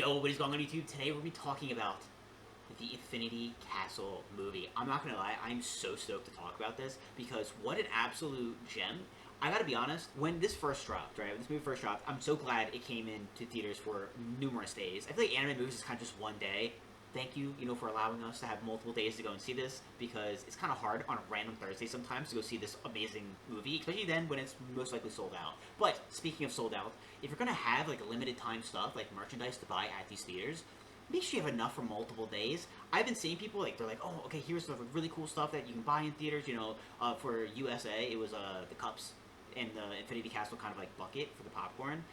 Yo, what is going on YouTube? Today we're going to be talking about the Infinity Castle movie. I'm not going to lie, I'm so stoked to talk about this because what an absolute gem. I gotta be honest, when this first dropped, right, when this movie first dropped, I'm so glad it came into theaters for numerous days. I feel like anime movies is kind of just one day. Thank you, for allowing us to have multiple days to go and see this, because it's kind of hard on a random Thursday sometimes to go see this amazing movie, especially then when it's most likely sold out. But, speaking of sold out, if you're gonna have, like, limited time stuff, like merchandise to buy at these theaters, make sure you have enough for multiple days. I've been seeing people, like, they're like, oh, okay, here's the really cool stuff that you can buy in theaters, for USA, it was, the cups and the Infinity Castle kind of, like, bucket for the popcorn.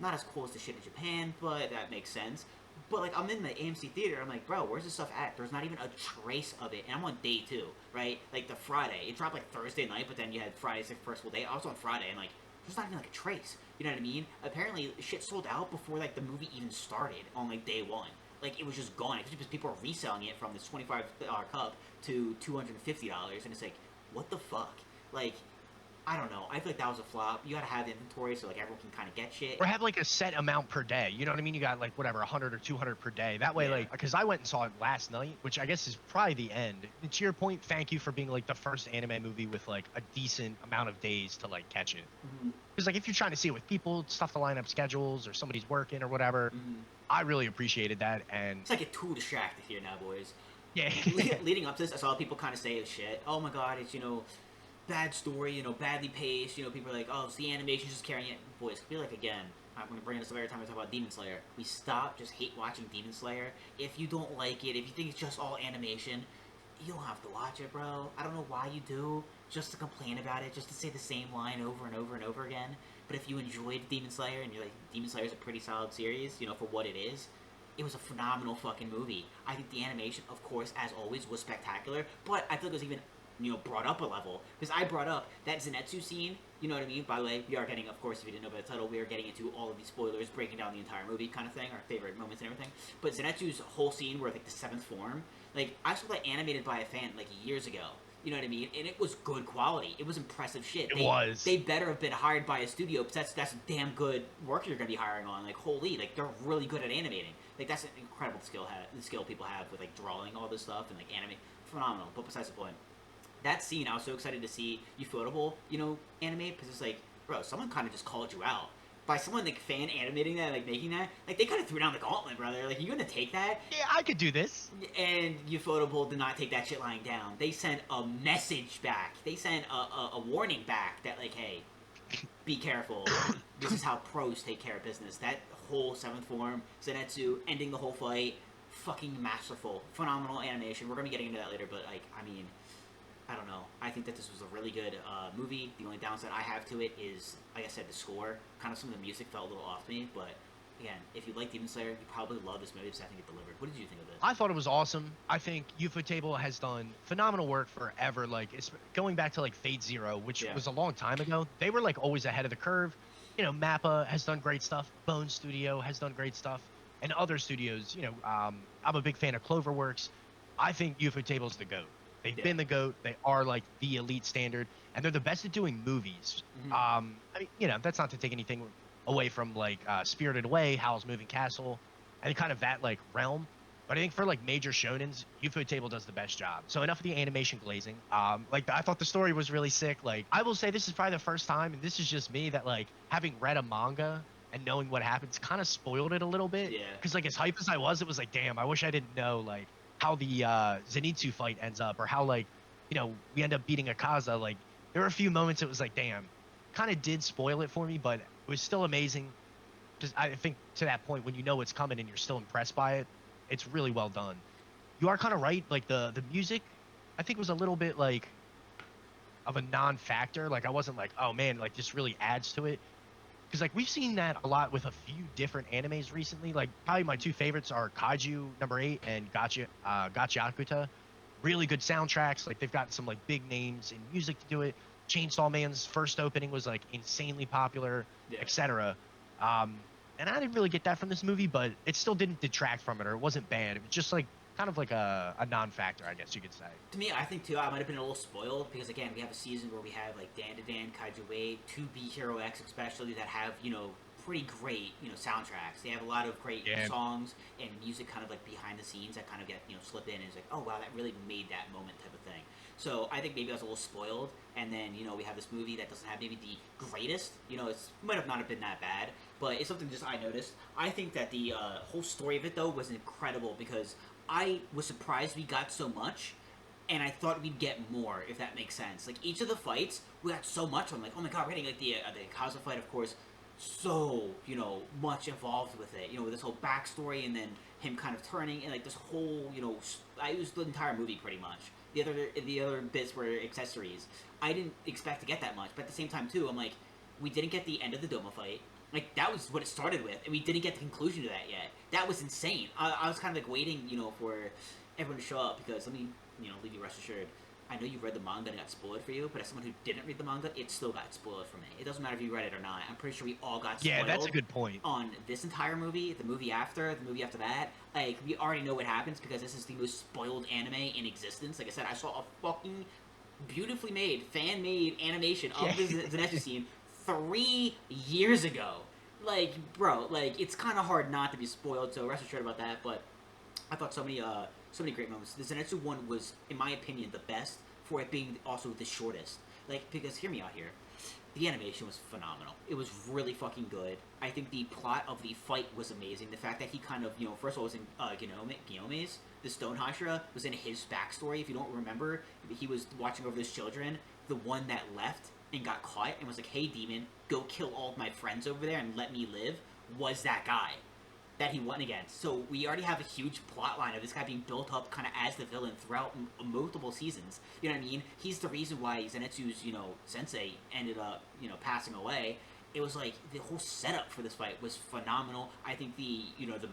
Not as cool as the shit in Japan, but that makes sense. But, like, I'm in the AMC theater, I'm like, bro, where's this stuff at? There's not even a trace of it, and I'm on day 2, right? Like, the Friday, it dropped, like, Thursday night, but then you had Friday's the first full day. I was on Friday, and, like, there's not even, like, a trace. You know what I mean? Apparently, shit sold out before, like, the movie even started on, like, day 1. Like, it was just gone. It's just people are reselling it from this $25 cup to $250, and it's like, what the fuck? Like, I don't know. I feel like that was a flop. You gotta have inventory so, like, everyone can kind of get shit. Or have like a set amount per day. You know what I mean? You got like whatever, 100 or 200 per day. That way, Yeah. like, because I went and saw it last night, which I guess is probably the end. And to your point, thank you for being like the first anime movie with like a decent amount of days to like catch it. Because like if you're trying to see it with people, stuff to line up schedules, or somebody's working or whatever, I really appreciated that. And it's like a too distracted here now, boys. yeah, Leading up to this, I saw people kind of say shit. Oh my god, it's bad story, badly paced. People are like, oh, it's the animation just carrying it. Boys, I feel like, again, I'm going to bring this up every time I talk about Demon Slayer. We stop just hate watching Demon Slayer. If you don't like it, if you think it's just all animation, you don't have to watch it, bro. I don't know why you do, just to complain about it, just to say the same line over and over and over again. But if you enjoyed Demon Slayer, and you're like, Demon Slayer is a pretty solid series, for what it is, it was a phenomenal fucking movie. I think the animation, of course, as always, was spectacular, but I feel like it was even brought up a level, because I brought up that Zenitsu scene, you know what I mean? By the way, we are getting, of course, if you didn't know by the title, we are getting into all of these spoilers, breaking down the entire movie kind of thing, our favorite moments and everything, but Zenitsu's whole scene where, like, the 7th form, like, I saw that animated by a fan, like, years ago, you know what I mean? And it was good quality. It was impressive shit. They better have been hired by a studio, because that's damn good work you're going to be hiring on. Like, holy, like, they're really good at animating. Like, that's an incredible skill people have with, like, drawing all this stuff and, like, animate. Phenomenal. But besides the point, that scene, I was so excited to see Ufotable, animate, because it's like, bro, someone kind of just called you out. By someone, like, fan animating that, like, making that, like, they kind of threw down the gauntlet, brother. Like, you gonna take that? yeah, I could do this. And Ufotable did not take that shit lying down. They sent a message back. They sent a warning back that, like, hey, be careful. This is how pros take care of business. That whole 7th form, Zenitsu, ending the whole fight, fucking masterful. Phenomenal animation. We're gonna be getting into that later, but, like, I mean, I don't know. I think that this was a really good movie. The only downside I have to it is, like I said, the score. Kind of some of the music felt a little off to me, but again, if you like Demon Slayer, you probably love this movie because I think it delivered. What did you think of it? I thought it was awesome. I think Ufotable has done phenomenal work forever. Like, it's going back to like Fate Zero, which was a long time ago. They were like always ahead of the curve. Mappa has done great stuff. Bone Studio has done great stuff, and other studios. I'm a big fan of Cloverworks. I think Ufotable's the GOAT. They've been the GOAT. They are like the elite standard, and they're the best at doing movies. I mean, that's not to take anything away from like Spirited Away, Howl's Moving Castle, and kind of that like realm. But I think for like major shonens, Ufotable does the best job. So enough of the animation glazing. Like I thought the story was really sick. Like I will say this is probably the first time, and this is just me, that like having read a manga and knowing what happens kind of spoiled it a little bit. Yeah. Because like as hype as I was, it was like, damn, I wish I didn't know like how the Zenitsu fight ends up, or how like we end up beating Akaza. Like there were a few moments it was like, damn, kind of did spoil it for me, but it was still amazing. Just I think to that point when you know it's coming and you're still impressed by it, it's really well done. You are kind of right. Like the music, I think was a little bit like of a non-factor. Like I wasn't like, oh man, like this really adds to it. Because like we've seen that a lot with a few different animes recently. Like probably my 2 favorites are Kaiju #8 and Gachiakuta. Really good soundtracks. Like they've got some like big names in music to do it. Chainsaw Man's first opening was like insanely popular, etc. And I didn't really get that from this movie, but it still didn't detract from it, or it wasn't bad. It was just like kind of like a non-factor, I guess you could say. To me, I think too, I might have been a little spoiled because again, we have a season where we have like Dan to Dan, Kaiju 8, 2B Hero X especially that have pretty great, soundtracks. They have a lot of great Yeah. songs and music kind of like behind the scenes that kind of get, slip in and it's like, oh wow, that really made that moment type of thing. So I think maybe I was a little spoiled, and then we have this movie that doesn't have maybe the greatest. It's might have not been that bad, but it's something just I noticed. I think that the whole story of it though was incredible because I was surprised we got so much, and I thought we'd get more, if that makes sense. Like each of the fights, we got so much. I'm like, oh my god, we're getting like the Kaza fight, of course, so much involved with it. With this whole backstory, and then him kind of turning, and like this whole I used the entire movie pretty much. The other bits were accessories. I didn't expect to get that much, but at the same time too, I'm like, we didn't get the end of the Doma fight. Like that was what it started with, and we didn't get the conclusion to that yet. That was insane. I was kind of like waiting, for everyone to show up because let me, leave you rest assured. I know you read the manga and it got spoiled for you, but as someone who didn't read the manga, it still got spoiled for me. It doesn't matter if you read it or not. I'm pretty sure we all got spoiled. Yeah, that's a good point. On this entire movie, the movie after that. Like, we already know what happens because this is the most spoiled anime in existence. Like I said, I saw a fucking beautifully made, fan-made animation of the Zenitsu scene 3 years ago. Like, bro, like, it's kind of hard not to be spoiled, so rest assured about that, but I thought so many great moments. The Zenitsu one was, in my opinion, the best for it being also the shortest. Like, because, hear me out here, the animation was phenomenal. It was really fucking good. I think the plot of the fight was amazing. The fact that he kind of, first of all was in Guillaume's, the Stone Hashira, was in his backstory. If you don't remember, he was watching over his children. The one that left and got caught and was like, hey, demon, go kill all of my friends over there and let me live, was that guy that he went against. So we already have a huge plot line of this guy being built up kind of as the villain throughout multiple seasons. You know what I mean? He's the reason why Zenitsu's, sensei ended up, passing away. It was like the whole setup for this fight was phenomenal. I think the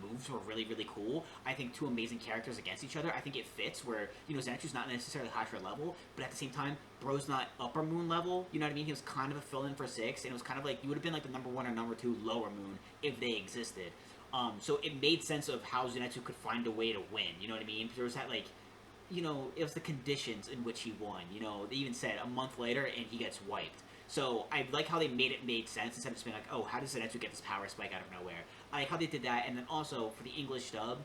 moves were really, really cool. I think two amazing characters against each other. I think it fits where, Zenitsu's not necessarily Hashira level, but at the same time, Bro's not Upper Moon level. You know what I mean? He was kind of a fill-in for 6, and it was kind of like, you would have been like the number 1 or number 2 Lower Moon if they existed. So it made sense of how Zenitsu could find a way to win. You know what I mean? There was that, like, it was the conditions in which he won. They even said a month later and he gets wiped. So I like how they made sense instead of just being like, oh, how does Zenitsu get this power spike out of nowhere? I like how they did that, and then also for the English dub,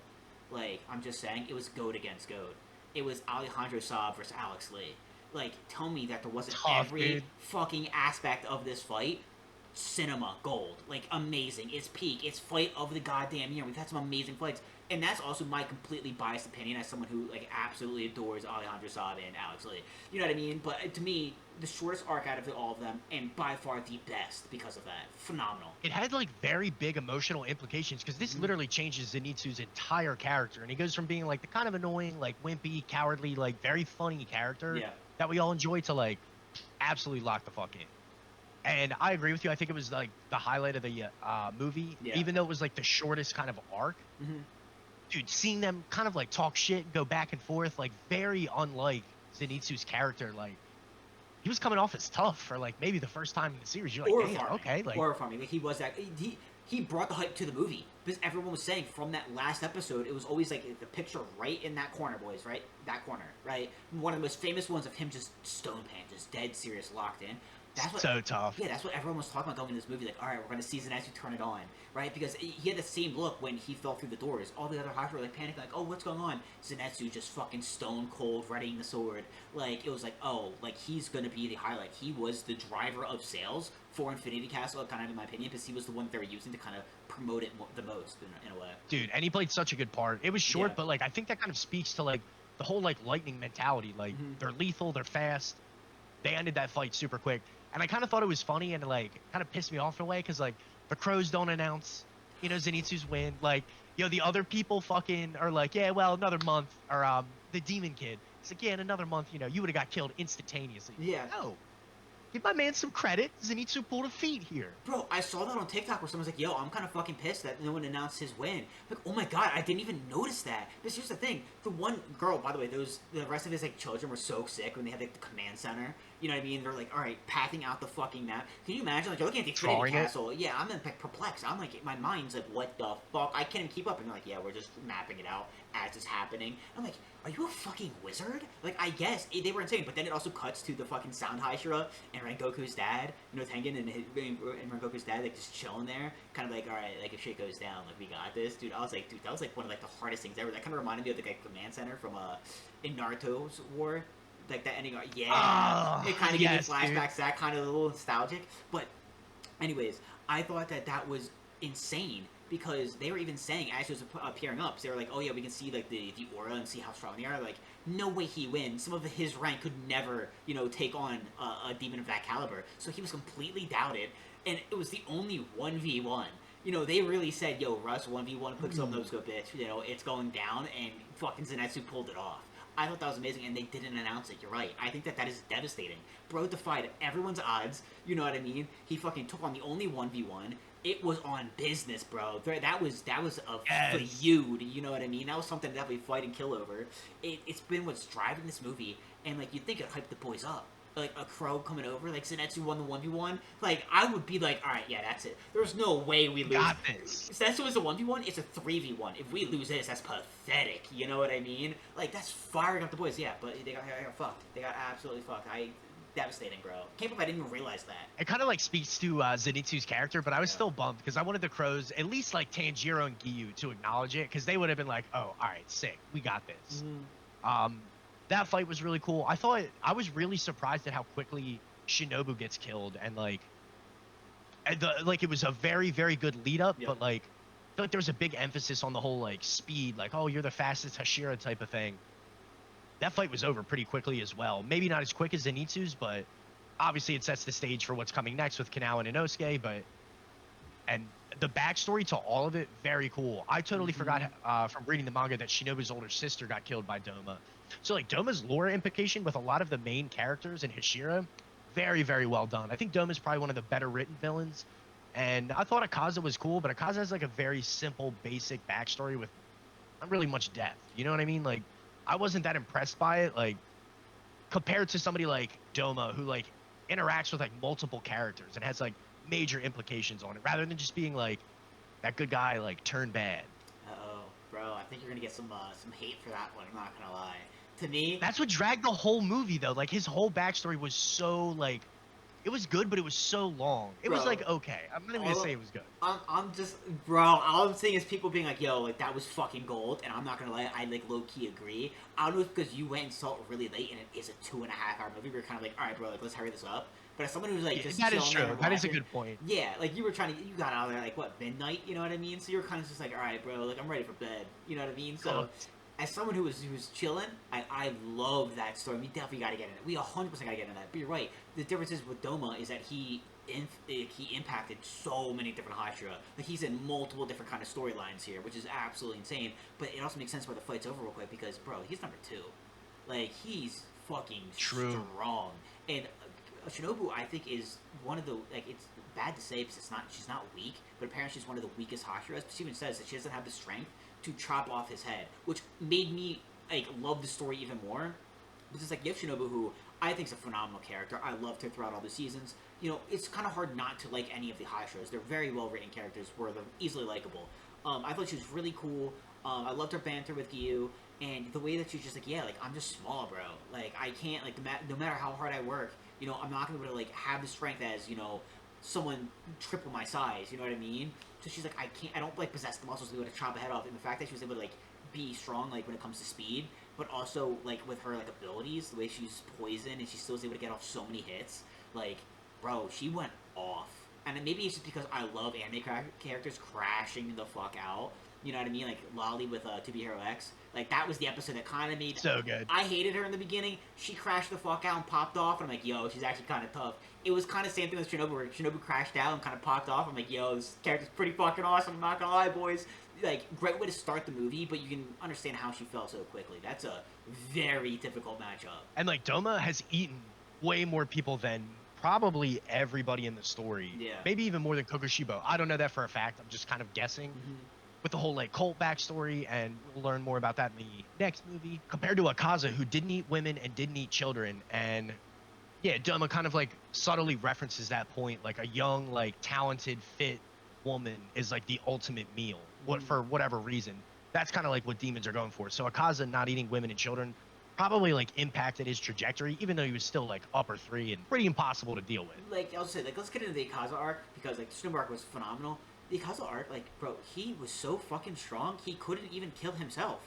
like, I'm just saying, it was goat against goat. It was Alejandro Saab versus Alex Lee. Like, tell me that there wasn't every fucking aspect of this fight cinema gold. Like, amazing. It's peak. It's fight of the goddamn year. We've had some amazing fights. And that's also my completely biased opinion as someone who, like, absolutely adores Alejandro Saab and Alex Lee. You know what I mean? But to me, the shortest arc out of all of them, and by far the best because of that. Phenomenal. It had, like, very big emotional implications, because this literally changes Zenitsu's entire character, and he goes from being, like, the kind of annoying, like, wimpy, cowardly, like, very funny character that we all enjoy to, like, absolutely lock the fuck in. And I agree with you. I think it was, like, the highlight of the movie, even though it was, like, the shortest kind of arc. Dude, seeing them kind of, like, talk shit, go back and forth, like, very unlike Zenitsu's character. Like, he was coming off as tough for, like, maybe the first time in the series. You're like, damn, okay. Like, horrifying. Like, he was that. He brought the hype to the movie. Because everyone was saying from that last episode, it was always, like, the picture right in that corner, boys, right? That corner, right? One of the most famous ones of him just stone pan, just dead serious, locked in. That's what, so tough. Yeah, that's what everyone was talking about going in this movie. Like, all right, we're going to see Zenitsu turn it on, right? Because he had the same look when he fell through the doors. All the other Hashira were, like, panicking, like, oh, what's going on? Zenitsu just fucking stone cold, readying the sword. Like, it was like, oh, like, he's going to be the highlight. He was the driver of sales for Infinity Castle, kind of in my opinion, because he was the one they were using to kind of promote it the most, in a way. Dude, and he played such a good part. It was short, but, like, I think that kind of speaks to, like, the whole, like, lightning mentality. Like, they're lethal, they're fast. They ended that fight super quick. And I kind of thought it was funny and, like, kind of pissed me off in a way because, like, the Crows don't announce, Zenitsu's win. Like, the other people fucking are like, yeah, well, another month. Or the Demon Kid. It's like, yeah, in another month, you would have got killed instantaneously. Yeah. No. Give my man some credit. Zenitsu pulled a feat here. Bro, I saw that on TikTok where someone's like, yo, I'm kind of fucking pissed that no one announced his win. Like, oh my god, I didn't even notice that. But here's the thing. The one girl, by the way, the rest of his, like, children were so sick when they had, like, the command center. You know what I mean? They're like, all right, pathing out the fucking map. Can you imagine? Like, you're looking at the Trinity Drawing it. Castle. Yeah, I'm like perplexed. I'm like, my mind's like, what the fuck? I can't even keep up. And they're like, yeah, we're just mapping it out as it's happening. I'm like, are you a fucking wizard? Like, I guess they were insane. But then it also cuts to the fucking Sound Hashira and Rengoku's dad, you know, Tengen and Rengoku's dad, like just chilling there, kind of like, all right, like if shit goes down, like we got this, dude. I was like, dude, that was like one of like the hardest things ever. That kind of reminded me of the like, command center from in Naruto's War, like that ending. Yeah, it kind of gave me Yes, flashbacks. dude. That kind of a little nostalgic. But, anyways, I thought that was insane because they were even saying as she was appearing up, so they were like, oh yeah, we can see like the aura and see how strong they are. Like, no way he wins. Some of his rank could never, you know, take on a demon of that caliber. So he was completely doubted, and it was the only 1v1. You know, they really said, yo, Russ, 1v1, quick no scope, bitch. You know, it's going down, and fucking Zenitsu pulled it off. I thought that was amazing, and they didn't announce it. You're right. I think that is devastating. Bro defied everyone's odds. You know what I mean? He fucking took on the only 1v1. It was on business, bro. That was a feud. You know what I mean? That was something to definitely fight and kill over. It's been what's driving this movie, and like you'd think it hyped the boys up. Like a crow coming over, like Zenitsu won the 1v1. Like I would be like, all right, yeah, that's it. There's no way we lose. Got this. Zenitsu is a 1v1. It's a 3v1. If we lose this, that's pathetic. You know what I mean? Like that's firing up the boys. Yeah, but they got fucked. They got absolutely fucked. Devastating, bro. Can't believe I didn't even realize that. It kind of like speaks to Zenitsu's character, but I was still bummed because I wanted the Crows, at least like Tanjiro and Giyu, to acknowledge it because they would have been like, oh, all right, sick, we got this. That fight was really cool. I was really surprised at how quickly Shinobu gets killed, and like it was a very, very good lead up, but like I feel like there was a big emphasis on the whole like speed, like, oh, you're the fastest Hashira type of thing. That fight was over pretty quickly as well. Maybe not as quick as Zenitsu's, but obviously it sets the stage for what's coming next with Kanao and Inosuke. And the backstory to all of it, very cool. I totally forgot from reading the manga that Shinobu's older sister got killed by Doma. So like Doma's lore implication with a lot of the main characters in Hashira, very, very well done. I think Doma's probably one of the better written villains. And I thought Akaza was cool, but Akaza has like a very simple, basic backstory with not really much depth. You know what I mean? Like, I wasn't that impressed by it, like, compared to somebody like Doma, who, like, interacts with, like, multiple characters and has, like, major implications on it, rather than just being, like, that good guy, like, turned bad. Uh-oh. Bro, I think you're gonna get some hate for that one, I'm not gonna lie. To me... That's what dragged the whole movie, though. Like, his whole backstory was so, like... It was good, but it was so long. It was like, okay. I'm not even gonna say it was good. I'm just, bro, all I'm saying is people being like, yo, like, that was fucking gold, and I'm not gonna lie, I, like, low-key agree. I don't know if because you went and saw it really late, and it is a 2.5-hour movie, we were kind of like, all right, bro, like, let's hurry this up. But as someone who's, like, just that is true. That is a watching, good point. Yeah, like, you got out of there, like, what, midnight, you know what I mean? So you're kind of just like, all right, bro, like, I'm ready for bed, you know what I mean? So... As someone who was chilling, I love that story. We definitely got to get in it. We 100% got to get into that. But you're right. The difference is with Doma is that he impacted so many different Hashira. Like, he's in multiple different kind of storylines here, which is absolutely insane. But it also makes sense why the fight's over real quick because, bro, he's number 2. Like, he's fucking strong. And Shinobu, I think, is one of the, like, it's bad to say because she's not weak, but apparently she's one of the weakest Hashiras. She even says that she doesn't have the strength to chop off his head, which made me like love the story even more. Because like you have Shinobu, who I think is a phenomenal character. I loved her throughout all the seasons. You know, it's kind of hard not to like any of the Hashiras. They're very well written characters, where they're easily likable. I thought she was really cool. I loved her banter with Giyu, and the way that she's just like, yeah, like I'm just small, bro. Like I can't like no matter how hard I work, you know, I'm not gonna be able to like have the strength as you know someone triple my size. You know what I mean? So she's like, I don't like possess the muscles to be able to chop a head off. And the fact that she was able to like be strong, like when it comes to speed, but also like with her like abilities, the way she's poison and she still was able to get off so many hits. Like, bro, she went off. And maybe it's just because I love anime characters crashing the fuck out. You know what I mean? Like Lolly with To Be Hero X. Like that was the episode that kind of made so good. I hated her in the beginning. She crashed the fuck out and popped off, and I'm like, yo, she's actually kind of tough. It was kind of the same thing with Shinobu, where Shinobu crashed out and kind of popped off. I'm like, yo, this character's pretty fucking awesome. I'm not gonna lie, boys. Like, great way to start the movie, but you can understand how she fell so quickly. That's a very difficult matchup. And like Doma has eaten way more people than probably everybody in the story. Yeah. Maybe even more than Kokushibo. I don't know that for a fact. I'm just kind of guessing. With the whole like cult backstory, and we'll learn more about that in the next movie. Compared to Akaza, who didn't eat women and didn't eat children, and Yeah, Doma kind of like subtly references that point, like a young, like talented, fit woman is like the ultimate meal. What Mm. for whatever reason, that's kind of like what demons are going for. So Akaza not eating women and children probably like impacted his trajectory, even though he was still like upper three and pretty impossible to deal with. Like I'll say, like let's get into the Ikaza arc because like the Snow arc was phenomenal. The Ikaza arc, like bro, he was so fucking strong he couldn't even kill himself.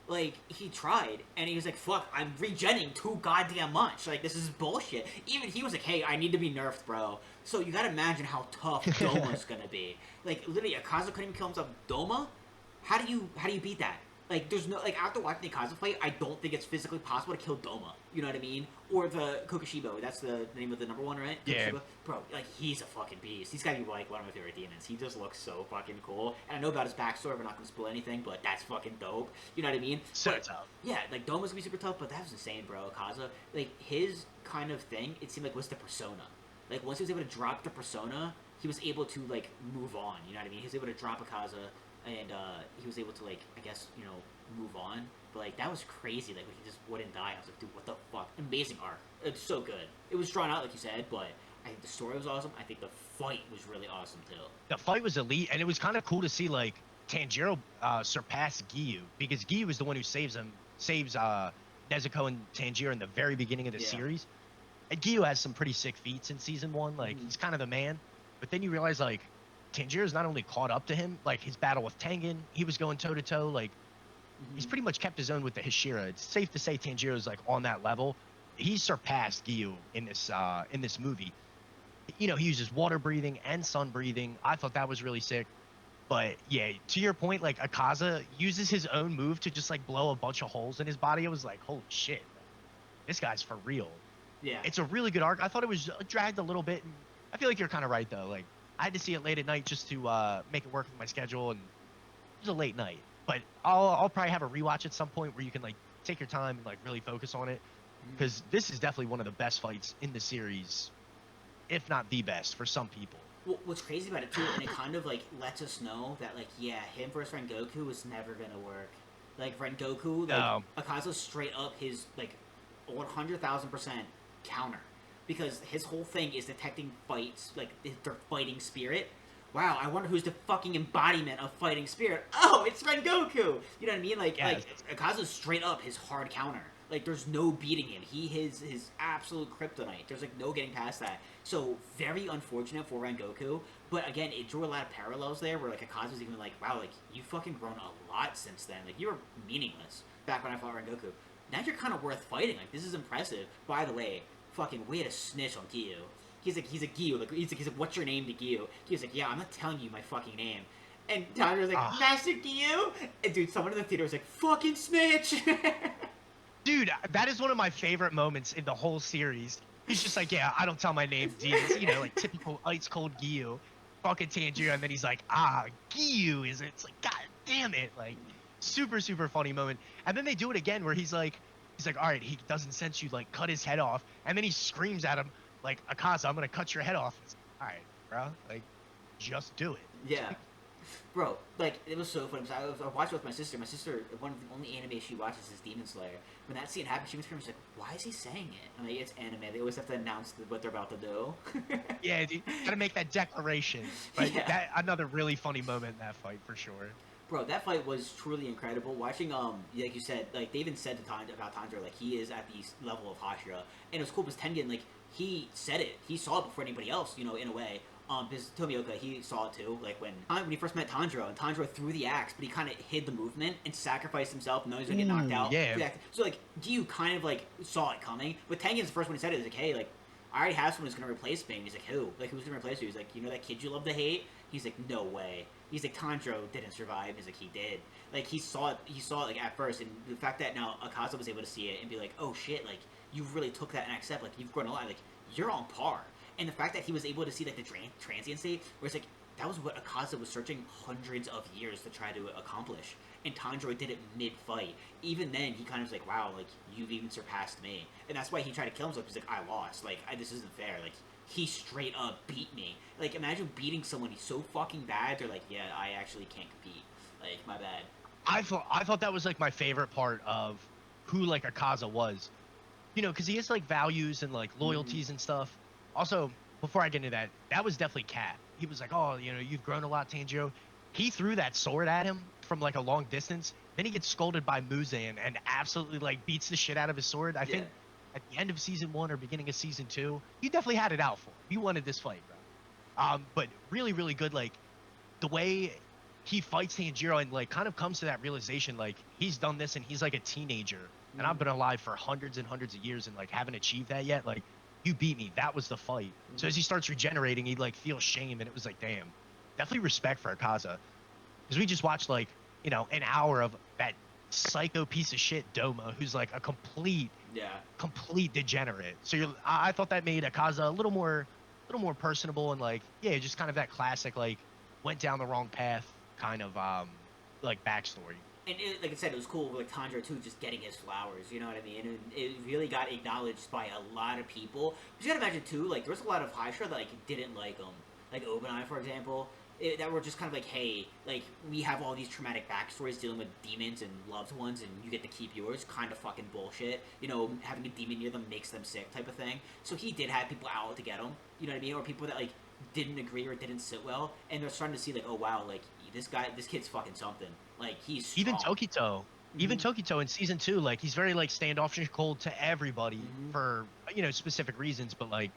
Like he tried and he was like, "Fuck, I'm regenning too goddamn much. Like this is bullshit." Even he was like, "Hey, I need to be nerfed, bro." So you gotta imagine how tough Doma's gonna be. Like literally, Akaza couldn't even kill himself. Doma, how do you beat that? Like, there's no like after watching the Akaza fight, I don't think it's physically possible to kill Doma. You know what I mean? Or the Kokushibo. That's the name of the number one, right? Yeah, Kokushibo. Bro, like he's a fucking beast. He's gotta be like one of my favorite demons. He just looks so fucking cool. And I know about his backstory. We're not gonna spoil anything, but that's fucking dope. You know what I mean? so But tough. yeah, like Doma's gonna be super tough, but that was insane, bro. Akaza, like his kind of thing, it seemed like was the persona. Like once he was able to drop the persona, he was able to like move on. You know what I mean? He was able to drop Akaza, and he was able to like I guess move on. But like that was crazy. Like he just wouldn't die. I was like, dude, what the fuck? Amazing arc. It's so good. It was drawn out like you said, but I think the story was awesome. I think the fight was really awesome too. The fight was elite, and it was kind of cool to see like Tanjiro surpass Giyu because Giyu is the one who saves Nezuko and Tanjiro in the very beginning of the Yeah. series. And Giyu has some pretty sick feats in season one. Like Mm-hmm. he's kind of the man, but then you realize like Tanjiro's not only caught up to him, like his battle with Tengen, he was going toe to toe. Like he's Mm-hmm. pretty much kept his own with the Hashira. It's safe to say Tanjiro's like on that level. He surpassed Giyu in this movie. You know, he uses water breathing and sun breathing. I thought that was really sick. But yeah, to your point, like Akaza uses his own move to just like blow a bunch of holes in his body. I was like, holy shit, this guy's for real. Yeah. It's a really good arc. I thought it was dragged a little bit. And I feel like you're kind of right though. Like I had to see it late at night just to make it work with my schedule, and it was a late night. But I'll probably have a rewatch at some point where you can like take your time and like really focus on it Mm-hmm. because this is definitely one of the best fights in the series, if not the best for some people. Well, what's crazy about it too, and it kind of like lets us know that like yeah, him versus Rengoku was never gonna work. Like Rengoku, like No, Akaza's straight up his like 100,000% counter because his whole thing is detecting fights, like their fighting spirit. Wow, I wonder who's the fucking embodiment of fighting spirit. Oh, it's Rengoku. You know what I mean? Like yes, Akaza's straight up his hard counter. Like there's no beating him. He his absolute kryptonite. There's like no getting past that. So very unfortunate for Rengoku. But again, it drew a lot of parallels there where like Akaza's even like, wow, like you've fucking grown a lot since then. Like you were meaningless back when I fought Rengoku. Now you're kind of worth fighting. Like this is impressive. By the way, fucking way to snitch on Giyu. He's a Giyu. Like he's like, what's your name to Giyu? He was like, yeah, I'm not telling you my fucking name. And Tyler was like, ah, Master Giyu? And dude, someone in the theater was like, fucking snitch! dude, that is one of my favorite moments in the whole series. He's just like, yeah, I don't tell my name, Jesus. You know, like typical ice cold Giyu, fucking Tanjiro, and then he's like, Giyu is it? It's like, god damn it, like super super funny moment. And then they do it again where he's like, all right, he doesn't sense you, like cut his head off, and then he screams at him like, Akaza, I'm gonna cut your head off. It's, all right, bro, like just do it. Yeah. Bro, like, it was so funny. I was watching with my sister. My sister, one of the only anime she watches is Demon Slayer. When that scene happened, she was screaming, she's like, why is he saying it? I'm like, it's anime. They always have to announce what they're about to do. Yeah, dude, gotta make that declaration. But Yeah. that another really funny moment in that fight for sure. Bro, that fight was truly incredible. Watching, like you said, like, they even said to about Tanjiro, like, he is at the level of Hashira. And it was cool because Tengen, like, he said it. He saw it before anybody else, in a way. Because Tomioka, he saw it too, like when he first met Tanjiro, and Tanjiro threw the axe, but he kind of hid the movement and sacrificed himself, knowing he was gonna get knocked Ooh, out. yeah. So like, Giyu kind of like saw it coming, but Tengen's the first one who said it. He was like, hey, like, I already have someone who's gonna replace me. And he's like, who? Like, who's gonna replace you? He's like, you know that kid you love to hate? He's like, no way. He's like, Tanjiro didn't survive. He's like, he did. Like, he saw it like at first, and the fact that now Akaza was able to see it and be like, oh shit, like, you really took that next step. Like, you've grown a lot. Like, you're on par. And the fact that he was able to see like the transient state, where it's like that was what Akaza was searching hundreds of years to try to accomplish, and Tanjiro did it mid-fight. Even then, he kind of was like, "Wow, like you've even surpassed me," and that's why he tried to kill himself. He's like, "I lost. Like this isn't fair. Like he straight up beat me. Like imagine beating someone he's so fucking bad. They're like, yeah, I actually can't compete. Like my bad." I thought that was like my favorite part of who like Akaza was. you know, because he has like values and like Hmm. loyalties and stuff. Also, before I get into that, that was definitely Cap. He was like, "Oh, you know, you've grown a lot, Tanjiro." He threw that sword at him from like a long distance. Then he gets scolded by Muzan and absolutely like beats the shit out of his sword. I Yeah. think at the end of season 1 or beginning of season 2, you definitely had it out for him. You wanted this fight, bro. But really, really good. Like the way he fights Tanjiro and like kind of comes to that realization, like he's done this and he's like a teenager, and I've Hmm. been alive for hundreds and hundreds of years and like haven't achieved that yet. Like you beat me. That was the fight. So as he Hmm. starts regenerating, he like feels shame, and it was like, damn, definitely respect for Akaza because we just watched like an hour of that psycho piece of shit Doma, who's like a Yeah. complete degenerate. So I thought that made Akaza a little more personable and like yeah, just kind of that classic like went down the wrong path kind of like backstory. And like I said, it was cool with like Tanjiro too, just getting his flowers. You know what I mean? And it really got acknowledged by a lot of people. But you gotta imagine too, like there was a lot of Hydra that like didn't like him, like Obanai for example, that were just kind of like, hey, like we have all these traumatic backstories dealing with demons and loved ones, and you get to keep yours. Kind of fucking bullshit. You know, having a demon near them makes them sick, type of thing. So he did have people out to get him. You know what I mean? Or people that like didn't agree or didn't sit well, and they're starting to see like, oh wow, like this kid's fucking something. Like he's Even strong. Tokito, even Hmm. Tokito in season 2, like he's very like standoffish cold to everybody Hmm. for specific reasons, but like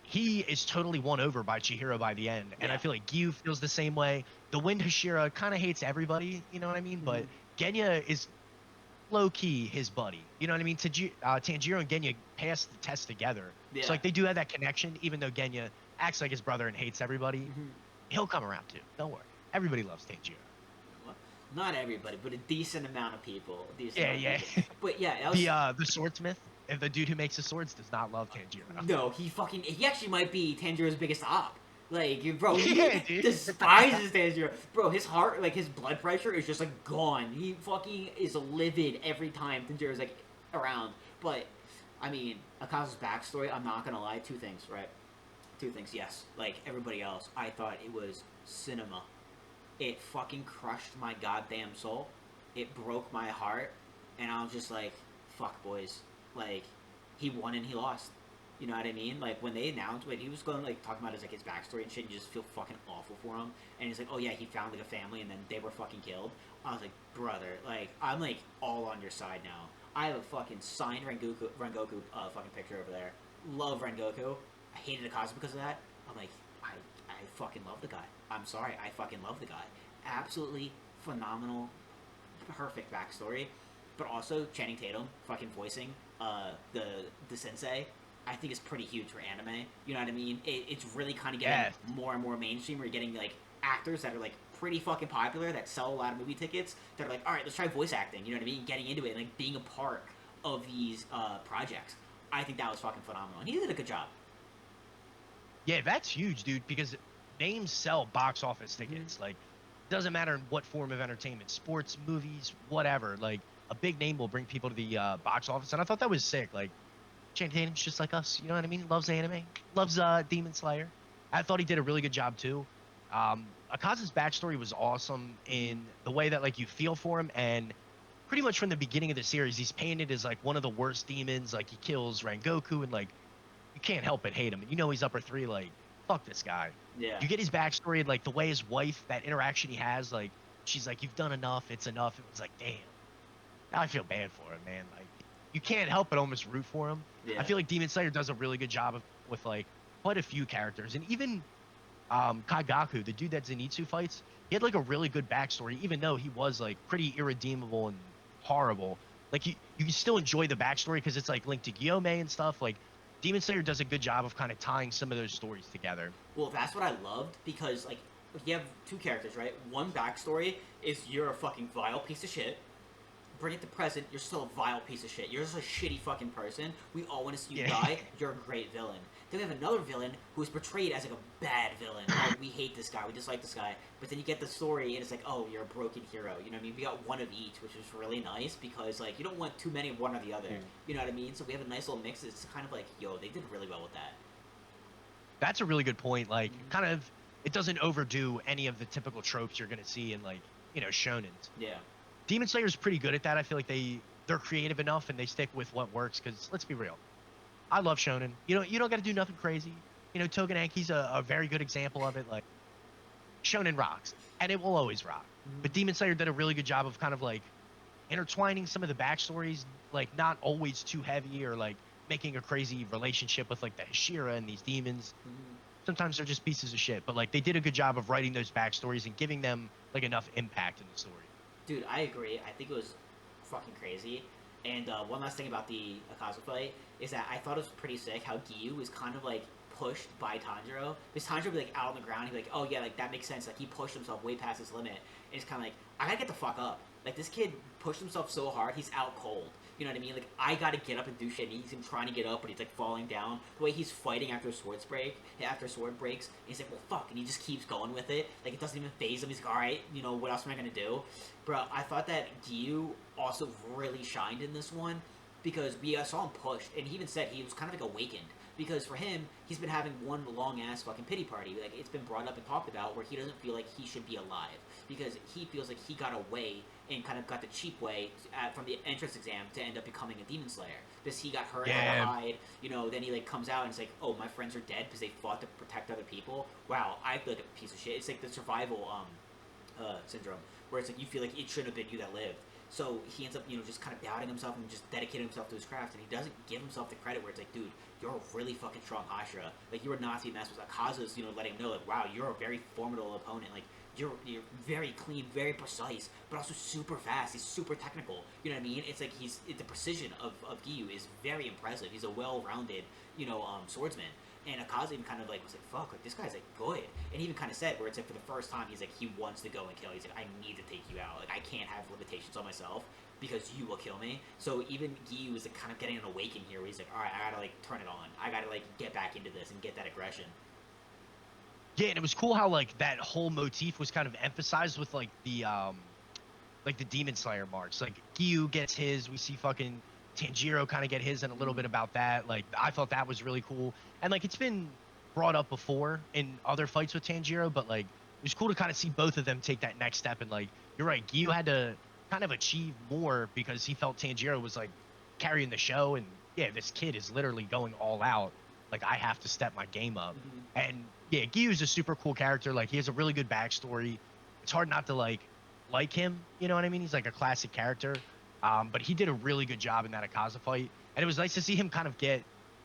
he is totally won over by Chihiro by the end. And I Yeah. feel like Gyu feels the same way. The Wind Hashira kind of hates everybody, you know what I mean? Hmm. But Genya is low key his buddy. You know what I mean? Tanjiro and Genya passed the test together. So Yeah. like they do have that connection, even though Genya acts like his brother and hates everybody. Hmm. He'll come around too. Don't worry. Everybody loves Tanjiro. Well, not everybody, but a decent amount of people. A decent Yeah, amount of yeah. people. But yeah, that was The swordsmith, and the dude who makes the swords does not love Tanjiro. no. He actually might be Tanjiro's biggest op. Like, bro, he Yeah, dude. despises Tanjiro. Bro, his heart, like his blood pressure is just like gone. He fucking is livid every time Tanjiro's like around. But I mean, Akazu's backstory. I'm not gonna lie. Two things, right? Two things. Yes, like everybody else, I thought it was cinema. It fucking crushed my goddamn soul. It broke my heart, and I was just like, "Fuck, boys!" Like, he won and he lost. You know what I mean? Like when they announced when he was going like talking about his backstory and shit, and you just feel fucking awful for him. And he's like, "Oh yeah, he found like a family, and then they were fucking killed." I was like, "Brother, like I'm like all on your side now." I have a fucking signed Rengoku fucking picture over there. Love Rengoku. I hated Akaza because of that. I'm like, I fucking love the guy. I'm sorry, I fucking love the guy. Absolutely phenomenal, perfect backstory. But also Channing Tatum fucking voicing the sensei, I think is pretty huge for anime. You know what I mean? It's really kind of getting Yes. more and more mainstream. Where you're getting like actors that are like pretty fucking popular that sell a lot of movie tickets. That are like, all right, let's try voice acting. You know what I mean? Getting into it and like being a part of these projects. I think that was fucking phenomenal. And he did a good job. Yeah, that's huge, dude, because names sell box office Mm-hmm. tickets. Like, doesn't matter in what form of entertainment, sports, movies, whatever. Like, a big name will bring people to the box office. And I thought that was sick. Like, Channing Tatum's just like us, you know what I mean? Loves anime, loves Demon Slayer. I thought he did a really good job too. Akaza's backstory was awesome Mm-hmm. in the way that like you feel for him, and pretty much from the beginning of the series, he's painted as like one of the worst demons. Like he kills Rangoku, and like you can't help but hate him. And you know he's upper three, like fuck this guy. Yeah. You get his backstory and like the way his wife, that interaction he has, like she's like, "You've done enough, it's enough." It was like, damn. Now I feel bad for him, man. Like you can't help but almost root for him. I Yeah. feel like Demon Slayer does a really good job with like quite a few characters, and even Kagaku, the dude that Zenitsu fights, he had like a really good backstory, even though he was like pretty irredeemable and horrible. Like you can still enjoy the backstory because it's like linked to Gyome and stuff. Like Demon Slayer does a good job of kind of tying some of those stories together. Well, that's what I loved because like you have two characters, right? One backstory is you're a fucking vile piece of shit. Bring it to present, you're still a vile piece of shit. You're just a shitty fucking person. We all want to see you Yeah. die. You're a great villain. Then we have another villain who is portrayed as like a bad villain. Oh, we hate this guy. We dislike this guy. But then you get the story, and it's like, oh, you're a broken hero. You know what I mean? We got one of each, which is really nice because like you don't want too many of one or the other. You know what I mean? So we have a nice little mix. It's kind of like, yo, they did really well with that. That's a really good point. Like kind Mm-hmm. of it doesn't overdo any of the typical tropes you're gonna see in like shonens. Yeah. Demon Slayer's pretty good at that. I feel like they they're creative enough and they stick with what works. Because let's be real, I love shonen. You don't got to do nothing crazy. Togenki's a very good example of it. Like shonen rocks, and it will always rock. But Mhm. Demon Slayer did a really good job of kind of like intertwining some of the backstories, like not always too heavy or like making a crazy relationship with like the Hashira and these demons. Mhm. Sometimes they're just pieces of shit, but like they did a good job of writing those backstories and giving them like enough impact in the story. Dude, I agree. I think it was fucking crazy. And one last thing about the Akazu fight is that I thought it was pretty sick how Giyu was kind of like pushed by Tanjiro. Because Tanjiro would be like out on the ground, he'd be like, oh yeah, like that makes sense. Like he pushed himself way past his limit. And it's kind of like, I gotta get the fuck up. Like this kid pushed himself so hard, he's out cold. You know what I mean? Like I gotta get up and do shit. And he's him trying to get up, but he's like falling down. The way he's fighting after sword breaks, he's like, well, fuck, and he just keeps going with it. Like it doesn't even phase him. He's like, all right, what else am I gonna do? Bro, I thought that Giyu also really shined in this one because we saw him pushed, and he even said he was kind of like awakened. Because for him, he's been having one long ass fucking pity party. Like it's been brought up and talked about where he doesn't feel like he should be alive because he feels like he got away and kind of got the cheap way from the entrance exam to end up becoming a demon slayer. Because he got hurt, had to Yeah, hide. Then he like comes out and it's like, oh, my friends are dead because they fought to protect other people. Wow, I feel like a piece of shit. It's like the survival syndrome where it's like you feel like it shouldn't have been you that lived. So he ends up, just kind of doubting himself and just dedicating himself to his craft, and he doesn't give himself the credit where it's like, dude, you're a really fucking strong Hashira. Like you are not to be messed with. Akaza's, letting him know, like, wow, you're a very formidable opponent. Like you're very clean, very precise, but also super fast. He's super technical. You know what I mean? It's like the precision of Giyu is very impressive. He's a well-rounded, swordsman. And Akaza even kind of like was like, fuck, like this guy's like good. And he even kind of said where it's like for the first time he's like he wants to go and kill. He's like, I need to take you out. Like I can't have limitations on myself because you will kill me. So even Giyu is like kind of getting an awaken here where he's like, all right, I gotta like turn it on. I gotta like get back into this and get that aggression. yeah, and it was cool how like that whole motif was kind of emphasized with like the Demon Slayer marks. Like Giyu gets his, we see fucking Tanjiro kind of get his, and a little Mm-hmm. bit about that. Like I thought that was really cool, and like it's been brought up before in other fights with Tanjiro, but like it was cool to kind of see both of them take that next step. And like you're right, Giyu had to kind of achieve more because he felt Tanjiro was like carrying the show, and yeah, this kid is literally going all out. Like I have to step my game up, Mm-hmm. and yeah, Giyu's a super cool character. Like he has a really good backstory. It's hard not to like him. You know what I mean? He's like a classic character. But he did a really good job in that Akaza fight, and it was nice to see him kind of get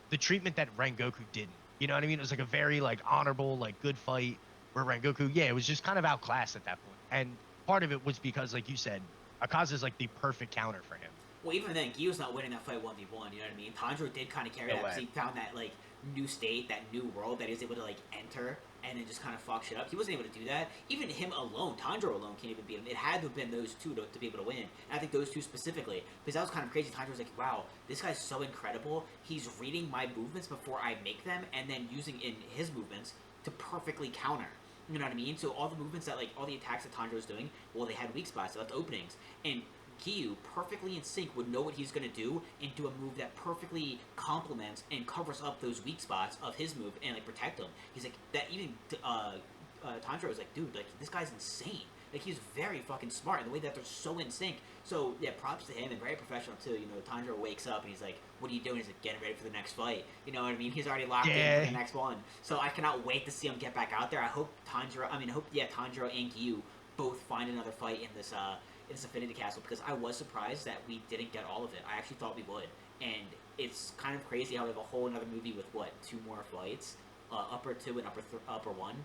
the treatment that Rengoku didn't. You know what I mean? It was like a very like honorable, like good fight where Rengoku, yeah, it was just kind of outclassed at that point. And part of it was because, like you said, Akaza is like the perfect counter for him. Well, even then, Giyu's not winning that fight 1v1, you know what I mean? Tanjiro did kind of carry No that because way. he found that, like, new state, that new world that he was able to, like, enter and then just kind of fuck shit up. He wasn't able to do that. Even him alone, Tanjiro alone can't even beat him. It had to have been those two to be able to win. And I think those two specifically, because that was kind of crazy. Tanjiro was like, wow, this guy's so incredible. He's reading my movements before I make them and then using in his movements to perfectly counter. You know what I mean? So all the movements that, like, all the attacks that Tanjiro was doing, well, they had weak spots, they left openings. And Giyu, perfectly in sync, would know what he's going to do and do a move that perfectly complements and covers up those weak spots of his move and like protect him. He's like that. Even Tanjiro was like, dude, like this guy's insane. Like he's very fucking smart in the way that they're so in sync. So yeah, props to him and very professional too. Tanjiro wakes up and he's like, "What are you doing?" He's like, "Getting ready for the next fight." You know what I mean? He's already locked in for Yeah, the next one. So I cannot wait to see him get back out there. I hope Tanjiro and Giyu both find another fight in this Infinity Castle because I was surprised that we didn't get all of it. I actually thought we would, and it's kind of crazy how we have a whole another movie with what 2 more fights, upper 2 and upper 1.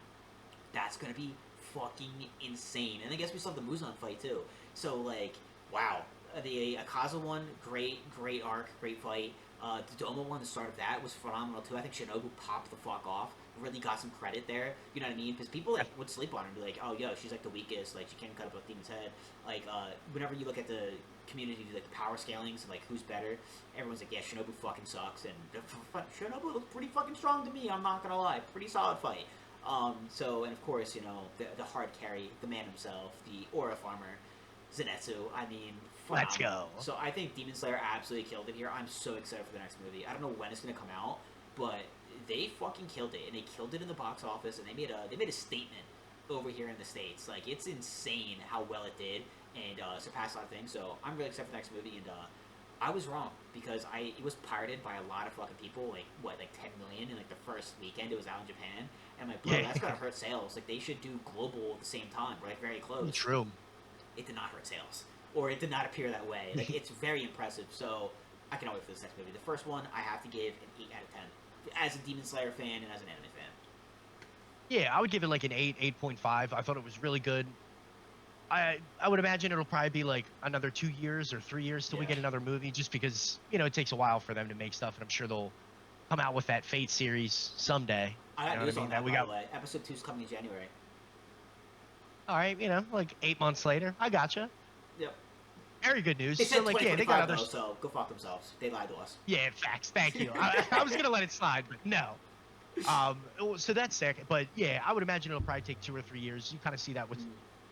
That's gonna be fucking insane. And I guess we still have the Muzan fight too. So like, wow, the Akaza one, great arc, great fight. The Doma one, the start of that was phenomenal too. I think Shinobu popped the fuck off. Really got some credit there. You know what I mean? Because people like would sleep on her and be like, "Oh, yo, she's like the weakest. Like she can't cut up a demon's head." Like whenever you look at the community, like the power scalings, and like who's better, everyone's like, "Yeah, Shinobu fucking sucks." And Shinobu looks pretty fucking strong to me. I'm not gonna lie, pretty solid fight. And of course, the hard carry, the man himself, the aura farmer, Zenitsu. I mean, let's phenomenal. go. So I think Demon Slayer absolutely killed it here. I'm so excited for the next movie. I don't know when it's gonna come out, but they fucking killed it, and they killed it in the box office, and they made a statement over here in the States. Like it's insane how well it did and surpassed a lot of things. So I'm really excited for the next movie, and I was wrong because it was pirated by a lot of fucking people, like what, like 10 million in like the first weekend it was out in Japan. And I'm like, bro, Yeah, that's gonna hurt sales. Like they should do global at the same time, right? Very close. true. It did not hurt sales, or it did not appear that way. Like it's very impressive. So I cannot wait for this next movie. The first one I have to give an 8 out of 10 as a Demon Slayer fan and as an anime fan. Yeah, I would give it like an 8, 8.5. I thought it was really good. I would imagine it'll probably be like another 2 years or 3 years till we Yeah. get another movie, just because it takes a while for them to make stuff, and I'm sure they'll come out with that Fate series someday. I You got know news what I on mean? that, We by got the way. Episode 2 is coming in January. all right, like 8 months later. I gotcha. Yep. Very good news. They So said like, yeah, they got 2025 other. though, so go fuck themselves. They lied to us. Yeah, facts. Thank you. I was gonna let it slide, but no. So that's sick. But yeah, I would imagine it'll probably take 2 or 3 years. You kind of see that with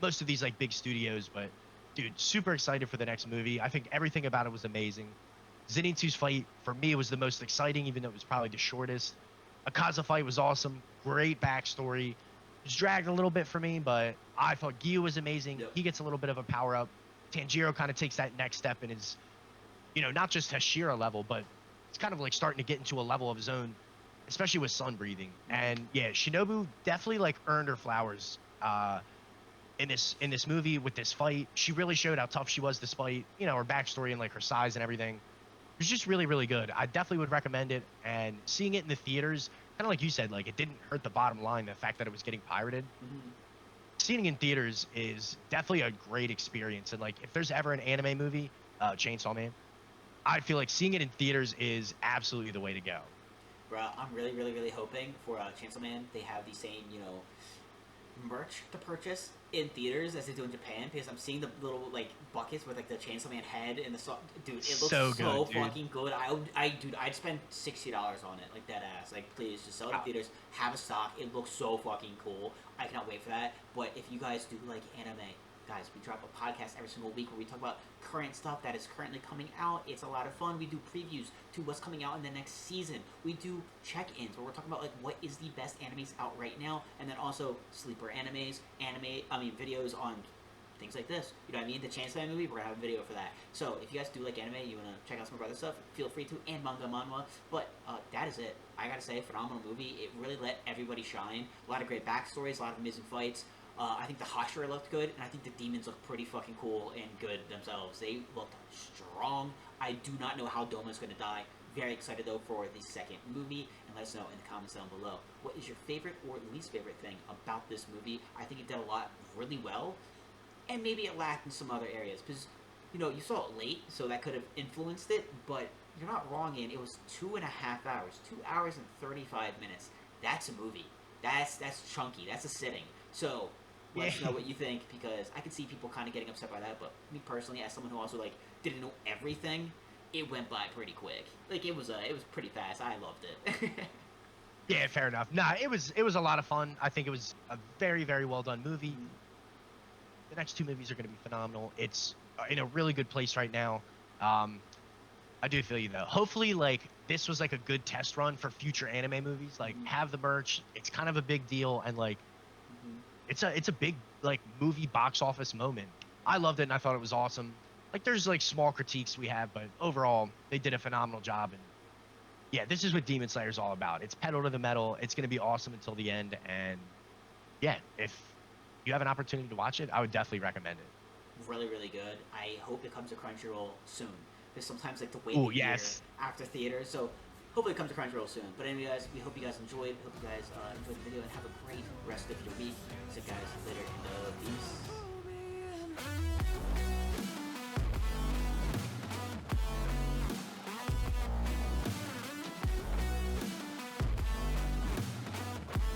most of these like big studios. But dude, super excited for the next movie. I think everything about it was amazing. Zenitsu's fight for me was the most exciting, even though it was probably the shortest. Akaza fight was awesome. Great backstory. It was dragged a little bit for me, but I thought Gyu was amazing. Yep. He gets a little bit of a power up. Tanjiro kind of takes that next step in his, not just Hashira level, but it's kind of like starting to get into a level of his own, especially with sun breathing. And yeah, Shinobu definitely like earned her flowers in this movie with this fight. She really showed how tough she was despite, her backstory and like her size and everything. It was just really, really good. I definitely would recommend it. And seeing it in the theaters, kind of like you said, like it didn't hurt the bottom line, the fact that it was getting pirated. Mm-hmm. Seeing it in theaters is definitely a great experience. And like if there's ever an anime movie, Chainsaw Man, I feel like seeing it in theaters is absolutely the way to go. Bro, I'm really, really, really hoping for Chainsaw Man they have the same, merch to purchase in theaters as they do in Japan, because I'm seeing the little like buckets with like the Chainsaw Man head and the dude, it looks So so good, dude. fucking good. I'd spend $60 on it, like dead ass. Like please just sell it in theaters, have a stock. It looks so fucking cool. I cannot wait for that. But if you guys do like anime, guys, we drop a podcast every single week where we talk about current stuff that is currently coming out. It's a lot of fun. We do previews to what's coming out in the next season. We do check-ins where we're talking about like what is the best animes out right now, and then also sleeper animes, videos on things like this. You know what I mean? The Chainsaw Man movie, we're gonna have a video for that. So if you guys do like anime, you wanna check out some of our other stuff, feel free to, and manga, manhwa. But that is it. I gotta say, phenomenal movie. It really let everybody shine. A lot of great backstories, a lot of amazing fights. I think the Hashira looked good, and I think the demons look pretty fucking cool and good themselves. They looked strong. I do not know how Doma's going to die. Very excited, though, for the second movie, and let us know in the comments down below. What is your favorite or least favorite thing about this movie? I think it did a lot really well, and maybe it lacked in some other areas, because, you saw it late, so that could have influenced it, but you're not wrong in it was 2.5 hours. 2 hours and 35 minutes. That's a movie. That's chunky. That's a sitting. So let us know what you think, because I can see people kind of getting upset by that, but me personally, as someone who also like didn't know everything, it went by pretty quick. Like it was pretty fast. I loved it. Yeah, fair enough. Nah, it was a lot of fun. I think it was a very, very well done movie. Mm-hmm. The next two movies are going to be phenomenal. It's in a really good place right now. I do feel you though. Hopefully, like this was like a good test run for future anime movies. Like have the merch. It's kind of a big deal, and like it's a big like movie box office moment. I loved it, and I thought it was awesome. Like there's like small critiques we have, but overall they did a phenomenal job. And yeah, this is what Demon Slayer is all about. It's pedal to the metal. It's gonna be awesome until the end. And yeah, if you have an opportunity to watch it, I would definitely recommend it. Really, really good. I hope it comes to Crunchyroll soon. Because sometimes like to wait Ooh, a year yes. after theater. So hopefully it comes to Crunchyroll soon. But anyway, guys, we hope you guys enjoyed. Hope you guys enjoyed the video and have a great rest of your week. See you guys later in the peace.